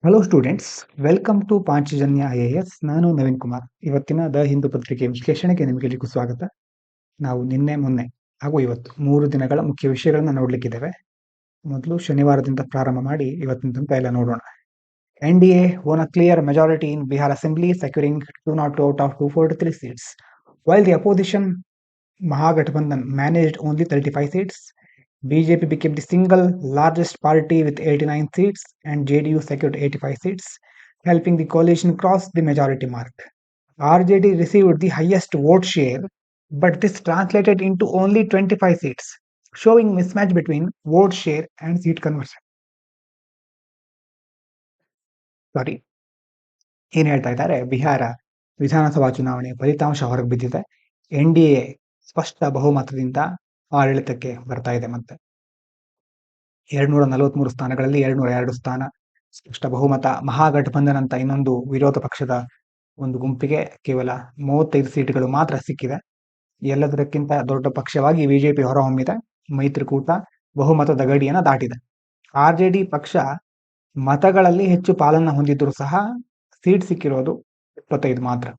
Hello students, welcome to Panchajanya IAS. ನಾನು ನವೀನ್ ಕುಮಾರ್. ಇವತ್ತಿನ the Hindu ಪತ್ರಿಕೆ ವಿಶ್ಲೇಷಣೆಗೆ ನಿಮಗೆಲ್ಲರಿಗೂ ಸ್ವಾಗತ. ನಾವು ನಿನ್ನೆ ಮೊನ್ನೆ ಹಾಗೂ ಇವತ್ತು 3 ದಿನಗಳ ಮುಖ್ಯ ವಿಷಯಗಳನ್ನ ನೋಡ್ಲಿಕ್ಕಿದ್ದೇವೆ. ಮೊದಲು ಶನಿವಾರದಿಂದ ಪ್ರಾರಂಭ ಮಾಡಿ ಇವತ್ತಿನ ತನಕ ಎಲ್ಲ ನೋಡೋಣ. NDA won a clear majority in Bihar Assembly, securing 202 out of 243 seats, while the opposition Mahagathbandhan managed only 35 seats. BJP became the single largest party with 89 seats and JDU secured 85 seats, helping the coalition cross the majority mark. RJD received the highest vote share, but this translated into only 25 seats, showing mismatch between vote share and seat conversion. ಏನ್ ಹೇಳ್ತಾ ಇದ್ದಾರೆ, ಬಿಹಾರ ವಿಧಾನಸಭಾ ಚುನಾವಣೆ ಫಲಿತಾಂಶ ಹೊರಗೆ ಬಿದ್ದಿದೆ. NDA ಸ್ಪಷ್ಟ ಬಹುಮತದಿಂದ ಆಡಳಿತಕ್ಕೆ ಬರ್ತಾ ಇದೆ. ಮತ್ತೆ 243 ಸ್ಥಾನಗಳಲ್ಲಿ 202 ಸ್ಥಾನ ಸ್ಪಷ್ಟ ಬಹುಮತ. ಮಹಾಗಠಬಂಧನ್ ಅಂತ ಇನ್ನೊಂದು ವಿರೋಧ ಪಕ್ಷದ ಒಂದು ಗುಂಪಿಗೆ ಕೇವಲ 35 ಸೀಟ್ಗಳು ಮಾತ್ರ ಸಿಕ್ಕಿದೆ. ಎಲ್ಲದಕ್ಕಿಂತ ದೊಡ್ಡ ಪಕ್ಷವಾಗಿ ಬಿಜೆಪಿ ಹೊರಹೊಮ್ಮಿದೆ. ಮೈತ್ರಿಕೂಟ ಬಹುಮತದ ಗಡಿಯನ್ನು ದಾಟಿದೆ. RJD ಪಕ್ಷ ಮತಗಳಲ್ಲಿ ಹೆಚ್ಚು ಪಾಲನ್ನ ಹೊಂದಿದ್ರು ಸಹ ಸೀಟ್ ಸಿಕ್ಕಿರೋದು 25 ಮಾತ್ರ.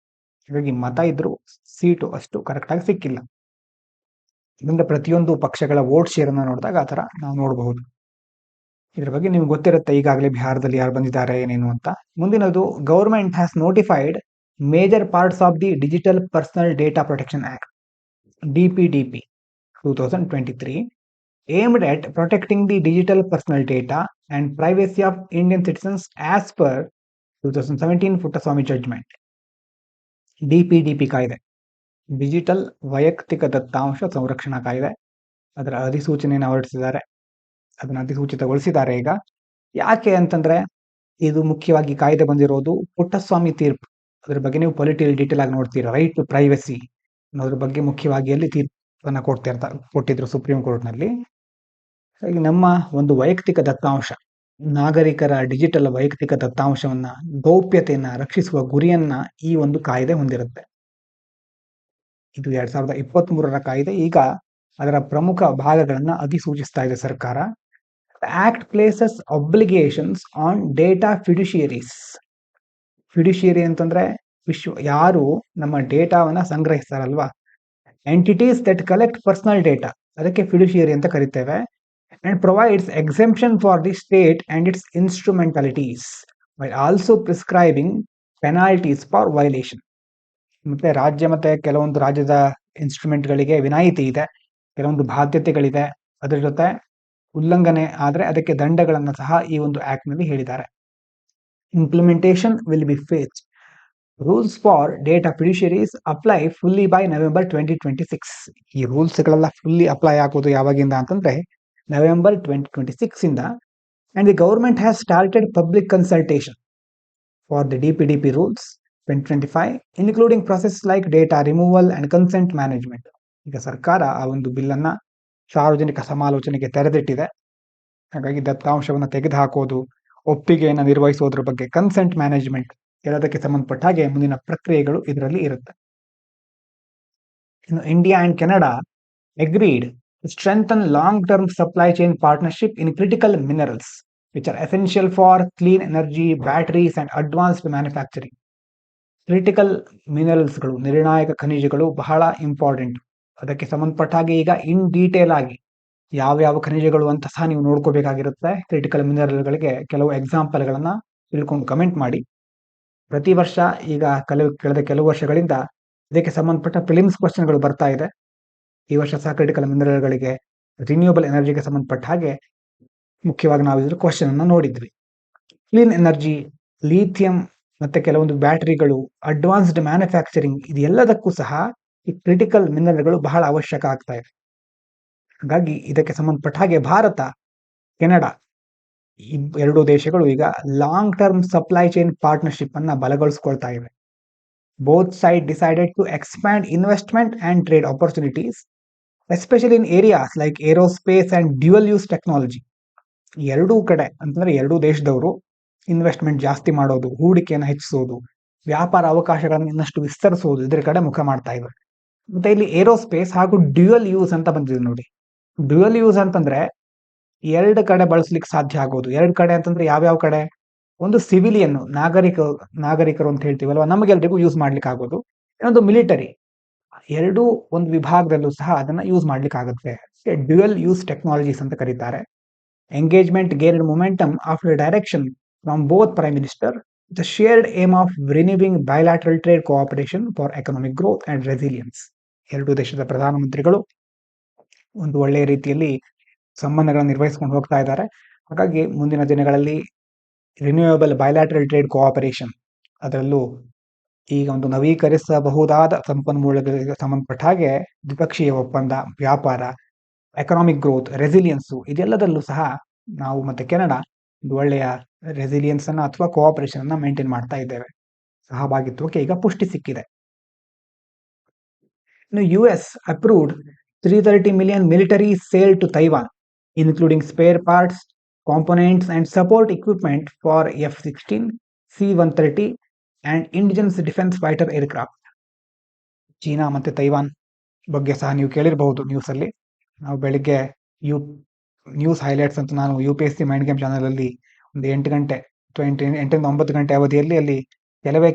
ಹಾಗಾಗಿ ಮತ ಇದ್ರೂ ಸೀಟು ಅಷ್ಟು ಕರೆಕ್ಟ್ ಆಗಿ ಸಿಕ್ಕಿಲ್ಲ. ಇದರಿಂದ ಪ್ರತಿಯೊಂದು ಪಕ್ಷಗಳ ವೋಟ್ ಶೇರ್ ಅನ್ನು ನೋಡಿದಾಗ ಆ ತರ ನಾವು ನೋಡಬಹುದು. ಇದ್ರ ಬಗ್ಗೆ ನಿಮ್ಗೆ ಗೊತ್ತಿರುತ್ತೆ ಈಗಾಗಲೇ ಬಿಹಾರದಲ್ಲಿ ಯಾರು ಬಂದಿದ್ದಾರೆ ಏನೇನು ಅಂತ. ಮುಂದಿನದು, government has notified major parts of the digital personal data protection act DPDP 2023 aimed at protecting the digital personal data and privacy of Indian citizens as per 2017 Puttaswamy judgment. DPDP ಕಾಯ್ದೆ, ಡಿಜಿಟಲ್ ವೈಯಕ್ತಿಕ ದತ್ತಾಂಶ ಸಂರಕ್ಷಣಾ ಕಾಯ್ದೆ, ಅದರ ಅಧಿಸೂಚನೆಯನ್ನು ಹೊರಡಿಸಿದ್ದಾರೆ. ಅದನ್ನ ಅಧಿಸೂಚಿತಗೊಳಿಸಿದ್ದಾರೆ ಈಗ. ಯಾಕೆ ಅಂತಂದ್ರೆ, ಇದು ಮುಖ್ಯವಾಗಿ ಕಾಯ್ದೆ ಬಂದಿರೋದು ಪುಟ್ಟಸ್ವಾಮಿ ತೀರ್ಪು. ಅದ್ರ ಬಗ್ಗೆ ನೀವು ಪೊಲಿಟಿಕಲ್ ಡೀಟೇಲ್ ಆಗಿ ನೋಡ್ತೀರಾ. ರೈಟ್ ಟು ಪ್ರೈವಸಿ ಅನ್ನೋದ್ರ ಬಗ್ಗೆ ಮುಖ್ಯವಾಗಿ ಅಲ್ಲಿ ತೀರ್ಪನ್ನ ಕೊಟ್ಟಿದ್ರು ಸುಪ್ರೀಂ ಕೋರ್ಟ್ ನಲ್ಲಿ. ಹಾಗೆ ನಮ್ಮ ಒಂದು ವೈಯಕ್ತಿಕ ದತ್ತಾಂಶ, ನಾಗರಿಕರ ಡಿಜಿಟಲ್ ವೈಯಕ್ತಿಕ ದತ್ತಾಂಶವನ್ನ, ಗೌಪ್ಯತೆಯನ್ನ ರಕ್ಷಿಸುವ ಗುರಿಯನ್ನ ಈ ಒಂದು ಕಾಯ್ದೆ ಹೊಂದಿರುತ್ತೆ. ಇದು 2023ರ ಕಾಯ್ದೆ. ಈಗ ಅದರ ಪ್ರಮುಖ ಭಾಗಗಳನ್ನ ಅಧಿಸೂಚಿಸ್ತಾ ಇದೆ ಸರ್ಕಾರ. Act places obligations on data fiduciaries. Fiduciary ಅಂತಂದ್ರೆ ಯಾರು ನಮ್ಮ ಡೇಟಾವನ್ನ ಸಂಗ್ರಹಿಸ್ತಾರಲ್ವಾ, entities that collect personal data, ಅದಕ್ಕೆ ಫಿಡ್ಯುಷಿಯರಿ ಅಂತ ಕರಿತೇವೆ. and provides exemption for the state and its instrumentalities while also prescribing penalties for violation. ಮತ್ತೆ ರಾಜ್ಯ ಮತ್ತೆ ಕೆಲವೊಂದು ರಾಜ್ಯದ ಇನ್ಸ್ಟ್ರೂಮೆಂಟ್ಗಳಿಗೆ ವಿನಾಯಿತಿ ಇದೆ, ಕೆಲವೊಂದು ಬಾಧ್ಯತೆಗಳಿದೆ. ಅದರ ಜೊತೆ ಉಲ್ಲಂಘನೆ ಆದ್ರೆ ಅದಕ್ಕೆ ದಂಡಗಳನ್ನ ಸಹ ಈ ಒಂದು ಆಕ್ಟ್ ನಲ್ಲಿ ಹೇಳಿದ್ದಾರೆ. Implementation will be phased. Rules for data fiduciaries apply fully by November 2026. ಈ ರೂಲ್ಸ್ ಗಳೆಲ್ಲ ಫುಲ್ಲಿ ಅಪ್ಲೈ ಆಗೋದು ಯಾವಾಗಿಂದ ಅಂತಂದ್ರೆ November 2026 ಇಂದ. and the government has started public consultation for the DPDP rules 2025, including processes like data removal and consent management. ಈಗ ಸರ್ಕಾರ ಆ ಒಂದು ಬಿಲ್ ಅನ್ನ ಸಾರ್ವಜನಿಕ ಸಮಾಲೋಚನೆಗೆ ತೆರೆದಿಟ್ಟಿದೆ. ಹಾಗಾಗಿ ದತ್ತಾಂಶವನ್ನು ತೆಗೆದುಹಾಕೋದು, ಒಪ್ಪಿಗೆಯನ್ನು ನಿರ್ವಹಿಸೋದ್ರ ಬಗ್ಗೆ, ಕನ್ಸೆಂಟ್ ಮ್ಯಾನೇಜ್ಮೆಂಟ್ ಎಲ್ಲದಕ್ಕೆ ಸಂಬಂಧಪಟ್ಟ ಹಾಗೆ ಮುಂದಿನ ಪ್ರಕ್ರಿಯೆಗಳು ಇದರಲ್ಲಿ ಇರುತ್ತೆ. ಇನ್ನು India and Canada agreed to strengthen long-term supply chain partnership in critical minerals, which are essential for clean energy, batteries, and advanced manufacturing. Critical ಮಿನರಲ್ಸ್ಗಳು, ನಿರ್ಣಾಯಕ ಖನಿಜಗಳು ಬಹಳ ಇಂಪಾರ್ಟೆಂಟ್. ಅದಕ್ಕೆ ಸಂಬಂಧಪಟ್ಟ ಹಾಗೆ ಈಗ ಇನ್ ಡೀಟೇಲ್ ಆಗಿ ಯಾವ್ಯಾವ ಖನಿಜಗಳು ಅಂತ ಸಹ ನೀವು ನೋಡ್ಕೋಬೇಕಾಗಿರುತ್ತೆ. ಕ್ರಿಟಿಕಲ್ ಮಿನರಲ್ಗಳಿಗೆ ಕೆಲವು ಎಕ್ಸಾಂಪಲ್ಗಳನ್ನ ತಿಳ್ಕೊಂಡು ಕಮೆಂಟ್ ಮಾಡಿ. ಪ್ರತಿ ವರ್ಷ ಈಗ ಕಳೆದ ಕೆಲವು ವರ್ಷಗಳಿಂದ ಇದಕ್ಕೆ ಸಂಬಂಧಪಟ್ಟ ಪ್ರಿಲಿಮ್ಸ್ ಕ್ವಶನ್ಗಳು ಬರ್ತಾ ಇದೆ. ಈ ವರ್ಷ ಸಹ ಕ್ರಿಟಿಕಲ್ ಮಿನರಲ್ಗಳಿಗೆ, ರಿನ್ಯೂಯಬಲ್ ಎನರ್ಜಿಗೆ ಸಂಬಂಧಪಟ್ಟ ಹಾಗೆ ಮುಖ್ಯವಾಗಿ ನಾವು ಇದ್ರ ಕ್ವಶನ್ ಅನ್ನ ನೋಡಿದ್ವಿ. ಕ್ಲೀನ್ ಎನರ್ಜಿ, ಲಿಥಿಯಂ ಮತ್ತೆ ಕೆಲವೊಂದು ಬ್ಯಾಟರಿಗಳು, ಅಡ್ವಾನ್ಸ್ಡ್ ಮ್ಯಾನುಫ್ಯಾಕ್ಚರಿಂಗ್, ಇದೆಲ್ಲದಕ್ಕೂ ಸಹ ಈ ಕ್ರಿಟಿಕಲ್ ಮಿನರಲ್ಗಳು ಬಹಳ ಅವಶ್ಯಕ ಆಗ್ತಾ ಇದೆ. ಹಾಗಾಗಿ ಇದಕ್ಕೆ ಸಂಬಂಧಪಟ್ಟ ಹಾಗೆ ಭಾರತ, ಕೆನಡಾ ಎರಡೂ ದೇಶಗಳು ಈಗ long term supply chain partnership ಅನ್ನ ಬಲಗೊಳಿಸಿಕೊಳ್ತಾ ಇವೆ. Both sides decided to expand investment and trade opportunities, especially in areas like aerospace and dual-use technology. ಎರಡೂ ಕಡೆ ಅಂತಂದ್ರೆ ಎರಡೂ ದೇಶದವರು ಇನ್ವೆಸ್ಟ್ಮೆಂಟ್ ಜಾಸ್ತಿ ಮಾಡೋದು, ಹೂಡಿಕೆಯನ್ನು ಹೆಚ್ಚಿಸೋದು, ವ್ಯಾಪಾರ ಅವಕಾಶಗಳನ್ನು ಇನ್ನಷ್ಟು ವಿಸ್ತರಿಸೋದು, ಇದರ ಕಡೆ ಮುಖ ಮಾಡ್ತಾ ಇದ್ದಾರೆ. ಮತ್ತೆ ಇಲ್ಲಿ ಏರೋಸ್ಪೇಸ್ ಹಾಗೂ ಡ್ಯುಯಲ್ ಯೂಸ್ ಅಂತ ಬಂದಿದೆ ನೋಡಿ. ಡ್ಯುಯಲ್ ಯೂಸ್ ಅಂತಂದ್ರೆ ಎರಡು ಕಡೆ ಬಳಸ್ಲಿಕ್ಕೆ ಸಾಧ್ಯ ಆಗೋದು. ಎರಡು ಕಡೆ ಅಂತಂದ್ರೆ ಯಾವ್ಯಾವ ಕಡೆ? ಒಂದು ಸಿವಿಲಿಯನ್ ನಾಗರಿಕರು ಅಂತ ಹೇಳ್ತೀವಲ್ವಾ, ನಮಗೆಲ್ರಿಗೂ ಯೂಸ್ ಮಾಡ್ಲಿಕ್ಕೆ ಆಗೋದು. ಇನ್ನೊಂದು ಮಿಲಿಟರಿ. ಎರಡೂ ಒಂದು ವಿಭಾಗದಲ್ಲೂ ಸಹ ಅದನ್ನ ಯೂಸ್ ಮಾಡ್ಲಿಕ್ಕೆ ಆಗುತ್ತೆ. ಡ್ಯುಯಲ್ ಯೂಸ್ ಟೆಕ್ನಾಲಜೀಸ್ ಅಂತ ಕರೀತಾರೆ. Engagement gained momentum after direction from both prime minister the shared aim of renewing bilateral trade cooperation for economic growth and resilience. ಎರಡೂ ದೇಶದ ಪ್ರಧಾನಮಂತ್ರಿಗಳು ಒಂದು ಒಳ್ಳೆಯ ರೀತಿಯಲ್ಲಿ ಸಂಬಂಧಗಳನ್ನು ನಿರ್ವಹಿಸಿಕೊಂಡು ಹೋಗ್ತಾ ಇದ್ದಾರೆ. ಹಾಗಾಗಿ ಮುಂದಿನ ದಿನಗಳಲ್ಲಿ ರಿನ್ಯೂಯಬಲ್ ಬಯಲಾಟ್ರಲ್ ಟ್ರೇಡ್ ಕೋಆಪರೇಷನ್, ಅದರಲ್ಲೂ ಈಗ ಒಂದು ನವೀಕರಿಸಬಹುದಾದ ಸಂಪನ್ಮೂಲಗಳಿಗೆ ಸಂಬಂಧಪಟ್ಟ ಹಾಗೆ ದ್ವಿಪಕ್ಷೀಯ ಒಪ್ಪಂದ, ವ್ಯಾಪಾರ, ಎಕನಾಮಿಕ್ ಗ್ರೋತ್, ರೆಸಿಲಿಯನ್ಸ್, ಇದೆಲ್ಲದಲ್ಲೂ ಸಹ ನಾವು ಮತ್ತೆ ಕೆನಡಾ ಒಂದು ಒಳ್ಳೆಯ ರೆಸಿಲಿಯನ್ಸ್ ಅನ್ನ ಅಥವಾ ಕೋಆಪರೇಷನ್ ಅನ್ನ ಮೇಂಟೈನ್ ಮಾಡ್ತಾ ಇದ್ದೇವೆ. ಸಹಭಾಗಿತ್ವಕ್ಕೆ ಈಗ ಪುಷ್ಟಿ ಸಿಕ್ಕಿದೆ. ಇನ್ನು US approved $330 million military sale to Taiwan, including spare parts, components and support equipment for F-16, C-130 and indigenous defense fighter aircraft. China ಮತ್ತೆ ತೈವಾನ್ ಬಗ್ಗೆ ಸಹ ನೀವು ಕೇಳಿರಬಹುದು ನ್ಯೂಸ್ ಅಲ್ಲಿ. ನಾವು ಬೆಳಿಗ್ಗೆ ನ್ಯೂಸ್ ಹೈಲೈಟ್ಸ್ ಅಂತ ನಾನು UPSC ಮೈಂಡ್ ಗೇಮ್ ಚಾನಲ್ ಅಲ್ಲಿ ಒಂದು 8 ಗಂಟೆ ಅಥವಾ 8ರಿಂದ 9 ಗಂಟೆ ಅವಧಿಯಲ್ಲಿ ಅಲ್ಲಿ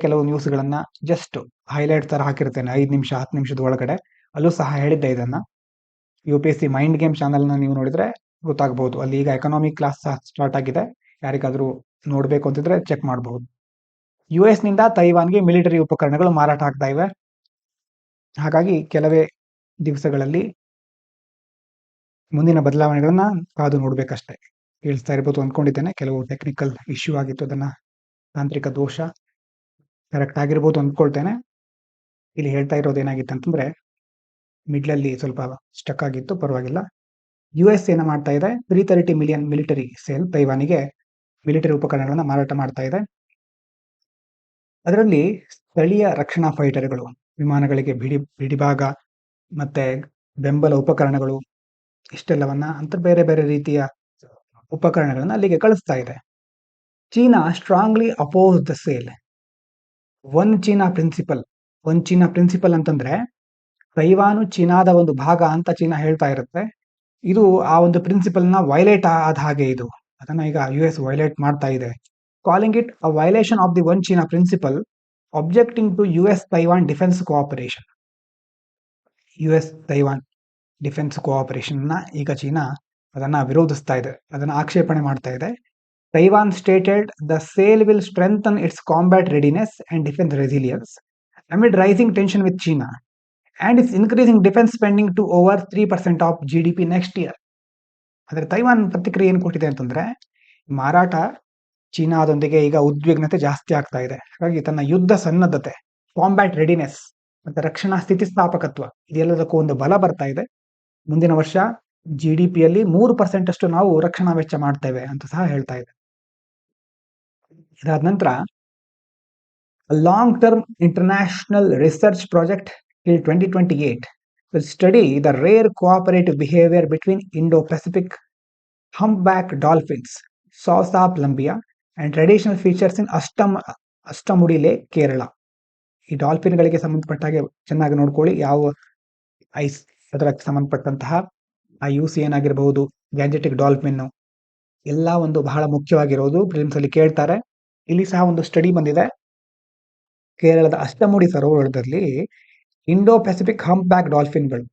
ಕೆಲವು ನ್ಯೂಸ್ಗಳನ್ನ ಜಸ್ಟ್ ಹೈಲೈಟ್ ತರ ಹಾಕಿರ್ತೇನೆ, 5 ನಿಮಿಷ 10 ನಿಮಿಷದ ಒಳಗಡೆ. ಅಲ್ಲೂ ಸಹ ಹೇಳಿದ್ದೆ ಇದನ್ನ. UPSC ಮೈಂಡ್ ಗೇಮ್ ಚಾನಲ್ ನ ನೀವು ನೋಡಿದ್ರೆ ಗೊತ್ತಾಗಬಹುದು. ಅಲ್ಲಿ ಈಗ ಎಕನಾಮಿಕ್ ಕ್ಲಾಸ್ ಸಹ ಸ್ಟಾರ್ಟ್ ಆಗಿದೆ. ಯಾರಿಗಾದ್ರೂ ನೋಡ್ಬೇಕು ಅಂತಿದ್ರೆ ಚೆಕ್ ಮಾಡಬಹುದು. US ನಿಂದ ತೈವಾನ್ಗೆ ಮಿಲಿಟರಿ ಉಪಕರಣಗಳು ಮಾರಾಟ ಆಗ್ತಾ ಇವೆ. ಹಾಗಾಗಿ ಕೆಲವೇ ದಿವಸಗಳಲ್ಲಿ ಮುಂದಿನ ಬದಲಾವಣೆಗಳನ್ನ ಕಾದು ನೋಡ್ಬೇಕಷ್ಟೇ. ಕೇಳಿಸ್ತಾ ಇರ್ಬೋದು ಅಂದ್ಕೊಂಡಿದ್ದೇನೆ. ಕೆಲವು ಟೆಕ್ನಿಕಲ್ ಇಶ್ಯೂ ಆಗಿತ್ತು, ಅದನ್ನ ತಾಂತ್ರಿಕ ದೋಷ ಕರೆಕ್ಟ್ ಆಗಿರ್ಬೋದು ಅಂದ್ಕೊಳ್ತೇನೆ. ಇಲ್ಲಿ ಹೇಳ್ತಾ ಇರೋದು ಏನಾಗಿತ್ತು ಅಂತಂದ್ರೆ, ಮಿಡ್ಲಲ್ಲಿ ಸ್ವಲ್ಪ ಸ್ಟಕ್ ಆಗಿತ್ತು, ಪರವಾಗಿಲ್ಲ. US ಏನ ಮಾಡ್ತಾ ಇದೆ, $330 million ಮಿಲಿಟರಿ ಸೇಲ್, ತೈವಾನಿಗೆ ಮಿಲಿಟರಿ ಉಪಕರಣಗಳನ್ನ ಮಾರಾಟ ಮಾಡ್ತಾ ಇದೆ. ಅದರಲ್ಲಿ ಸ್ಥಳೀಯ ರಕ್ಷಣಾ ಫೈಟರ್ಗಳು, ವಿಮಾನಗಳಿಗೆ ಬಿಡಿಭಾಗ ಮತ್ತೆ ಬೆಂಬಲ ಉಪಕರಣಗಳು, ಇಷ್ಟೆಲ್ಲವನ್ನ ಅಂತ ಬೇರೆ ಬೇರೆ ರೀತಿಯ ಉಪಕರಣಗಳನ್ನ ಅಲ್ಲಿಗೆ ಕಳಿಸ್ತಾ ಇದೆ. China strongly oppose the sale. One China principle ಅಂತಂದ್ರೆ ತೈವಾನು ಚೀನಾದ ಒಂದು ಭಾಗ ಅಂತ ಚೀನಾ ಹೇಳ್ತಾ ಇರುತ್ತೆ. ಇದು ಆ ಒಂದು ಪ್ರಿನ್ಸಿಪಲ್ ನ ವೈಲೇಟ್ ಆದ ಹಾಗೆ ಇದು. ಅದನ್ನ ಈಗ US ವೈಲೇಟ್ ಮಾಡ್ತಾ ಇದೆ. Calling it a violation of the one China principle, objecting to US Taiwan defence cooperation. US Taiwan defence cooperation ನ ಈಗ ಚೀನಾ ಅದನ್ನ ವಿರೋಧಿಸ್ತಾ ಇದೆ, ಅದನ್ನ ಆಕ್ಷೇಪಣೆ ಮಾಡ್ತಾ ಇದೆ. Taiwan stated the sale will strengthen its combat readiness and defence resilience amid rising tension with China and its increasing defence spending to over 3% of GDP next year. ಆದರೆ Taiwan ಪ್ರತಿಕ್ರಿಯೆ ಏನು ಕೊಟ್ಟಿದೆ ಅಂತಂದ್ರೆ, ಮಾರಾಟ ಚೀನಾದೊಂದಿಗೆ ಈಗ ಉದ್ವಿಗ್ನತೆ ಜಾಸ್ತಿ ಆಗ್ತಾ ಇದೆ. ಹಾಗಾಗಿ ತನ್ನ ಯುದ್ಧ ಸನ್ನದ್ಧತೆ, ಕಾಂಬ್ಯಾಟ್ ರೆಡಿನೆಸ್ ಮತ್ತೆ ರಕ್ಷಣಾ ಸ್ಥಿತಿಸ್ಥಾಪಕತ್ವ, ಇದೆಲ್ಲದಕ್ಕೂ ಒಂದು ಬಲ ಬರ್ತಾ ಇದೆ. ಮುಂದಿನ ವರ್ಷ GDPಯಲ್ಲಿ 3% ಅಷ್ಟು ನಾವು ರಕ್ಷಣಾ ವೆಚ್ಚ ಮಾಡ್ತೇವೆ ಅಂತ ಸಹ ಹೇಳ್ತಾ ಇದೆ. ಇದಾದ ನಂತರ long term international research project till 2028 will study the rare cooperative behavior between Indo-Pacific humpback dolphins, Sausa plumbea, and traditional features in Astamudi Lake, Kerala. ಈ ಡಾಲ್ಫಿನ್ಗಳಿಗೆ ಸಂಬಂಧಪಟ್ಟಾಗೆ ಚೆನ್ನಾಗಿ ನೋಡ್ಕೊಳ್ಳಿ. ಯಾವ ಐಸ್ ಅದಕ್ಕೆ ಸಂಬಂಧಪಟ್ಟಂತಹ ಆ UC ಏನಾಗಿರಬಹುದು, ಗ್ಯಾಜೆಟಿಕ್ ಡಾಲ್ಫಿನ್ ಎಲ್ಲ ಒಂದು ಬಹಳ ಮುಖ್ಯವಾಗಿರೋದು ಪ್ರಿಲಿಮ್ಸ್ ಅಲ್ಲಿ ಕೇಳ್ತಾರೆ. ಇಲ್ಲಿ ಸಹ ಒಂದು ಸ್ಟಡಿ ಬಂದಿದೆ. ಕೇರಳದ ಅಷ್ಟಮುಡಿ ಸರೋವರದಲ್ಲಿ ಇಂಡೋ ಪೆಸಿಫಿಕ್ ಹಂಪ್ ಬ್ಯಾಕ್ ಡಾಲ್ಫಿನ್ಗಳು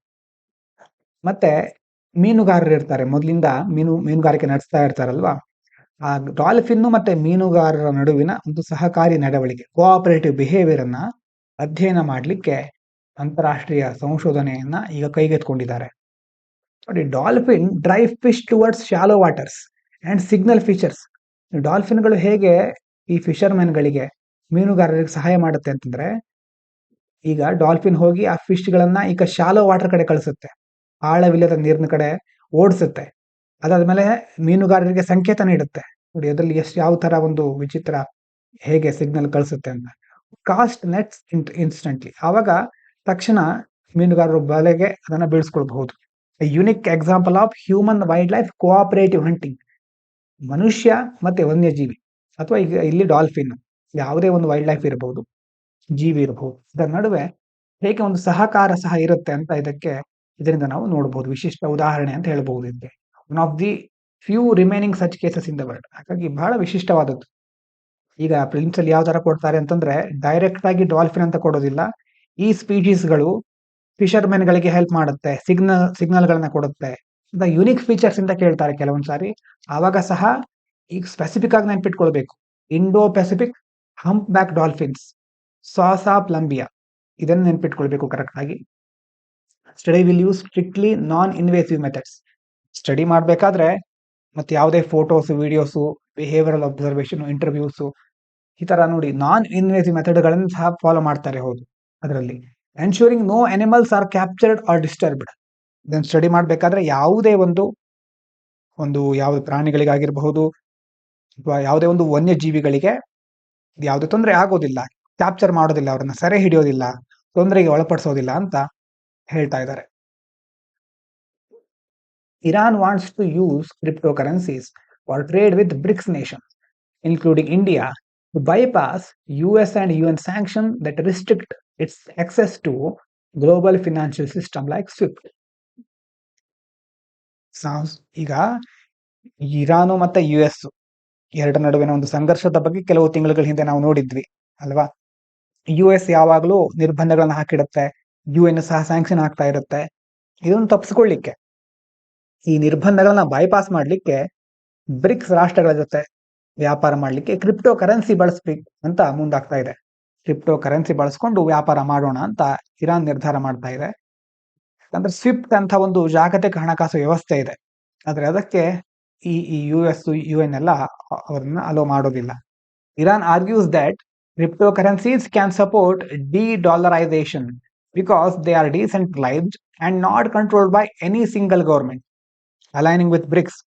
ಮತ್ತೆ ಮೀನುಗಾರರು ಇರ್ತಾರೆ, ಮೊದಲಿಂದ ಮೀನುಗಾರಿಕೆ ನಡೆಸ್ತಾ ಇರ್ತಾರಲ್ವಾ, ಆ ಡಾಲ್ಫಿನ್ ಮತ್ತೆ ಮೀನುಗಾರರ ನಡುವಿನ ಒಂದು ಸಹಕಾರಿ ನಡವಳಿಕೆ, ಕೋಆಪರೇಟಿವ್ ಬಿಹೇವಿಯರ್ ಅನ್ನ ಅಧ್ಯಯನ ಮಾಡಲಿಕ್ಕೆ ಅಂತಾರಾಷ್ಟ್ರೀಯ ಸಂಶೋಧನೆಯನ್ನ ಈಗ ಕೈಗೆತ್ಕೊಂಡಿದ್ದಾರೆ. ನೋಡಿ, dolphin drive fish towards shallow waters and signal fishers. ಡಾಲ್ಫಿನ್ಗಳು ಹೇಗೆ ಈ ಫಿಶರ್ಮೆನ್ಗಳಿಗೆ, ಮೀನುಗಾರರಿಗೆ ಸಹಾಯ ಮಾಡುತ್ತೆ ಅಂತಂದ್ರೆ, ಈಗ ಡಾಲ್ಫಿನ್ ಹೋಗಿ ಆ ಫಿಶ್ ಗಳನ್ನ ಈಗ ಶಾಲೋ ವಾಟರ್ ಕಡೆ ಕಳಿಸುತ್ತೆ, ಆಳವಿಲ್ಲದ ನೀರಿನ ಕಡೆ ಓಡಿಸುತ್ತೆ. ಅದಾದ್ಮೇಲೆ ಮೀನುಗಾರರಿಗೆ ಸಂಕೇತ ನೀಡುತ್ತೆ. ನೋಡಿ ಅದರಲ್ಲಿ ಯಾವ ತರ ಒಂದು ವಿಚಿತ್ರ, ಹೇಗೆ ಸಿಗ್ನಲ್ ಕಳಿಸುತ್ತೆ ಅಂತ. ಕಾಸ್ಟ್ ನೆಟ್ಸ್ ಇನ್ಸ್ಟಂಟ್ಲಿ, ಆವಾಗ ತಕ್ಷಣ ಮೀನುಗಾರರು ಬಲೆಗೆ ಅದನ್ನ ಬೀಳ್ಸ್ಕೊಳ್ಬಹುದು. Unique example of human wildlife cooperative hunting. ಮನುಷ್ಯ ಮತ್ತೆ ವನ್ಯಜೀವಿ ಅಥವಾ ಈಗ ಇಲ್ಲಿ ಡಾಲ್ಫಿನ್, ಯಾವುದೇ ಒಂದು ವೈಲ್ಡ್ ಲೈಫ್ ಇರಬಹುದು, ಜೀವಿ ಇರಬಹುದು, ಇದರ ನಡುವೆ ಹೇಗೆ ಒಂದು ಸಹಕಾರ ಸಹ ಇರುತ್ತೆ ಅಂತ ಇದರಿಂದ ನಾವು ನೋಡಬಹುದು. ವಿಶಿಷ್ಟ ಉದಾಹರಣೆ ಅಂತ ಹೇಳಬಹುದು ಇದಕ್ಕೆ. One of the few remaining such cases in the world. ಹಾಗಾಗಿ ಬಹಳ ವಿಶಿಷ್ಟವಾದದ್ದು. ಈಗ ಪ್ರಿಲಿಮ್ಸ್ ಅಲ್ಲಿ ಯಾವ ತರ ಕೊಡ್ತಾರೆ ಅಂತಂದ್ರೆ ಡೈರೆಕ್ಟ್ ಆಗಿ ಡಾಲ್ಫಿನ್ ಅಂತ ಕೊಡೋದಿಲ್ಲ. ಈ ಸ್ಪೀಶೀಸ್ಗಳು ಫಿಶರ್ಮೆನ್ ಗಳಿಗೆ ಹೆಲ್ಪ್ ಮಾಡುತ್ತೆ, ಸಿಗ್ನಲ್ ಗಳನ್ನ ಕೊಡುತ್ತೆ ಅಂತ ಯುನಿಕ್ ಫೀಚರ್ಸ್ ಅಂತ ಕೇಳ್ತಾರೆ ಕೆಲವೊಂದ್ ಸಾರಿ. ಆವಾಗ ಸಹ ಈಗ ಸ್ಪೆಸಿಫಿಕ್ ಆಗಿ ನೆನ್ಪಿಟ್ಕೊಳ್ಬೇಕು. Indo Pacific humpback dolphins, Sousa plumbea, ಇದನ್ನ ನೆನ್ಪಿಟ್ಕೊಳ್ಬೇಕು ಕರೆಕ್ಟ್ ಆಗಿ. Study will use strictly non invasive methods. Study ಮಾಡ್ಬೇಕಾದ್ರೆ ಮತ್ತೆ ಯಾವುದೇ photos, videos, behavioural observation, interviews, ಈ ತರ ನೋಡಿ ನಾನ್ ಇನ್ವೇಸಿವ್ ಮೆಥಡ್ಗಳನ್ನು ಸಹ ಫಾಲೋ ಮಾಡ್ತಾರೆ. ಹೌದು, ಅದರಲ್ಲಿ ensuring no animals are captured or disturbed. ಇದನ್ನು ಸ್ಟಡಿ ಮಾಡಬೇಕಾದ್ರೆ ಯಾವುದೇ ಒಂದು ಯಾವ್ದು ಪ್ರಾಣಿಗಳಿಗಾಗಿರಬಹುದು ಅಥವಾ ಯಾವುದೇ ಒಂದು ವನ್ಯಜೀವಿಗಳಿಗೆ ಯಾವುದೇ ತೊಂದರೆ ಆಗೋದಿಲ್ಲ, ಕ್ಯಾಪ್ಚರ್ ಮಾಡೋದಿಲ್ಲ, ಅವರನ್ನ ಸೆರೆ ಹಿಡಿಯೋದಿಲ್ಲ, ತೊಂದರೆಗೆ ಒಳಪಡಿಸೋದಿಲ್ಲ ಅಂತ ಹೇಳ್ತಾ ಇದ್ದಾರೆ. Iran wants to use cryptocurrencies for trade with BRICS nations including India, to bypass US and UN sanctions that restrict its access to global financial system like SWIFT. ಈಗ ಇರಾನು ಮತ್ತೆ US ಎರಡರ ನಡುವಿನ ಒಂದು ಸಂಘರ್ಷದ ಬಗ್ಗೆ ಕೆಲವು ತಿಂಗಳುಗಳ ಹಿಂದೆ ನಾವು ನೋಡಿದ್ವಿ ಅಲ್ವಾ. US ಯಾವಾಗಲೂ ನಿರ್ಬಂಧಗಳನ್ನ ಹಾಕಿಡುತ್ತೆ, UN ಸಹ ಸ್ಯಾಂಕ್ಷನ್ ಆಗ್ತಾ ಇರುತ್ತೆ. ಇದನ್ನು ತಪ್ಪಿಸ್ಕೊಳ್ಳಿಕ್ಕೆ, ಈ ನಿರ್ಬಂಧಗಳನ್ನ ಬೈಪಾಸ್ ಮಾಡ್ಲಿಕ್ಕೆ ಬ್ರಿಕ್ಸ್ ರಾಷ್ಟ್ರಗಳ ಜೊತೆ ವ್ಯಾಪಾರ ಮಾಡ್ಲಿಕ್ಕೆ ಕ್ರಿಪ್ಟೋ ಕರೆನ್ಸಿ ಬಳಸ್ಬೇಕು ಅಂತ ಮುಂದಾಗ್ತಾ ಇದೆ. ಕ್ರಿಪ್ಟೋ ಕರೆನ್ಸಿ ಬಳಸ್ಕೊಂಡು ವ್ಯಾಪಾರ ಮಾಡೋಣ ಅಂತ ಇರಾನ್ ನಿರ್ಧಾರ ಮಾಡ್ತಾ ಇದೆ. ಯಾಕಂದ್ರೆ ಸ್ವಿಫ್ಟ್ ಅಂತ ಒಂದು ಜಾಗತಿಕ ಹಣಕಾಸು ವ್ಯವಸ್ಥೆ ಇದೆ, ಆದ್ರೆ ಅದಕ್ಕೆ ಈ US UN ಎಲ್ಲ ಅವರನ್ನ ಅಲೋ ಮಾಡೋದಿಲ್ಲ. Iran argues that cryptocurrencies can support dedollarisation because they are decentralised and not controlled by any single government, aligning with BRICS